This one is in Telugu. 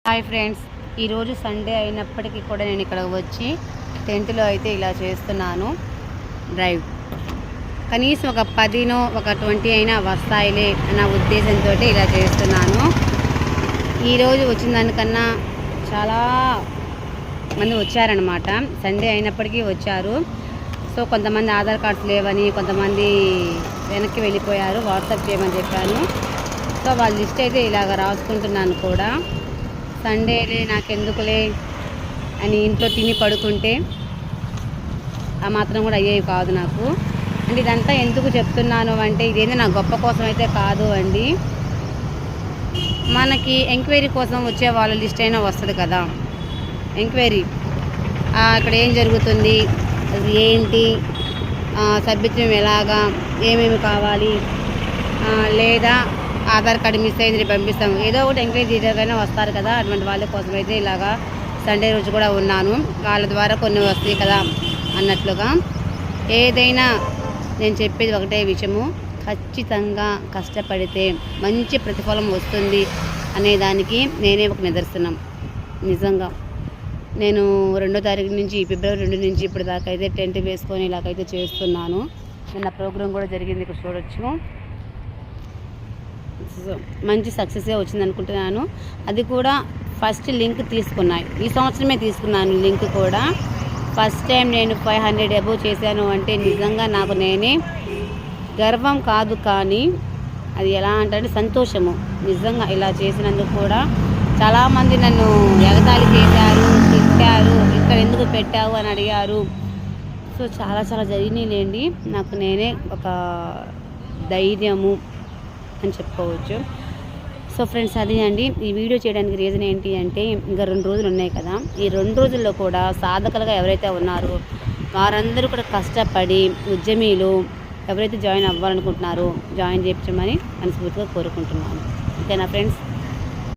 హాయ్ ఫ్రెండ్స్, ఈరోజు సండే అయినప్పటికీ కూడా నేను ఇక్కడ వచ్చి టెంట్లో అయితే ఇలా చేస్తున్నాను డ్రైవ్. కనీసం ఒక 10నో ఒక 20 అయినా వస్తాయిలే అన్న ఉద్దేశంతో ఇలా చేస్తున్నాను. ఈరోజు వచ్చిన దానికన్నా చాలా మంది వచ్చారనమాట. సండే అయినప్పటికీ వచ్చారు. సో కొంతమంది ఆధార్ కార్డ్స్ లేవని, కొంతమంది వెనక్కి వెళ్ళిపోయారు. వాట్సాప్ చేయమని చెప్పాను. సో వాళ్ళ లిస్ట్ అయితే ఇలాగ రాసుకుంటున్నాను కూడా. సండేలే నాకెందుకులే అని ఇంట్లో తిని పడుకుంటే ఆ మాత్రం కూడా అయ్యేవి కాదు నాకు. అంటే ఇదంతా ఎందుకు చెప్తున్నాను అంటే, ఇదేందో నా గొప్ప కోసం అయితే కాదు అండి. మనకి ఎంక్వైరీ కోసం వచ్చే వాళ్ళ లిస్ట్ అయినా వస్తుంది కదా. ఎంక్వైరీ ఇక్కడ ఏం జరుగుతుంది, అది ఏంటి, సభ్యత్వం ఎలాగా, ఏమేమి కావాలి, లేదా ఆధార్ కార్డు మిస్ అయింది పంపిస్తాము, ఏదో ఒకటి ఎంక్వైరీ చేయడానికైనా వస్తారు కదా. అటువంటి వాళ్ళ కోసం అయితే ఇలాగా సండే రోజు కూడా ఉన్నాను. వాళ్ళ ద్వారా కొన్ని వస్తాయి కదా అన్నట్లుగా. ఏదైనా నేను చెప్పేది ఒకటే విషయము, ఖచ్చితంగా కష్టపడితే మంచి ప్రతిఫలం వస్తుంది అనేదానికి నేనే ఒక నిదర్శనం. నిజంగా నేను 2వ తారీఖు నుంచి, ఫిబ్రవరి 2 నుంచి ఇప్పుడు దాకా అయితే టెంట్ వేసుకొని ఇలాగైతే చేస్తున్నాను. నిన్న ప్రోగ్రాం కూడా జరిగింది, ఇక్కడ చూడొచ్చు. మంచి సక్సెస్గా వచ్చింది అనుకుంటున్నాను. అది కూడా ఫస్ట్ లింక్ తీసుకున్నాను, ఈ సంవత్సరమే తీసుకున్నాను లింక్ కూడా. ఫస్ట్ టైం నేను 500 అబోవ్ చేశాను అంటే నిజంగా నాకు నేనే గర్వం కాదు, కానీ అది ఎలా అంటే సంతోషము. నిజంగా ఇలా చేసినందుకు కూడా చాలామంది నన్ను ఎగతాళి చేశారు, తిట్టారు, ఇక్కడ ఎందుకు పెట్టావు అని అడిగారు. సో చాలా జరిగినాయిలేండి. నాకు నేనే ఒక ధైర్యము అని చెప్పుకోవచ్చు. సో ఫ్రెండ్స్, అది అండి ఈ వీడియో చేయడానికి రీజన్ ఏంటి అంటే, ఇంకా 2 రోజులు ఉన్నాయి కదా. ఈ 2 రోజుల్లో కూడా సాధకులుగా ఎవరైతే ఉన్నారో వారందరూ కూడా కష్టపడి ఉద్యమీలు ఎవరైతే జాయిన్ అవ్వాలనుకుంటున్నారో జాయిన్ చేయించమని మనస్ఫూర్తిగా కోరుకుంటున్నాను. ఓకేనా ఫ్రెండ్స్?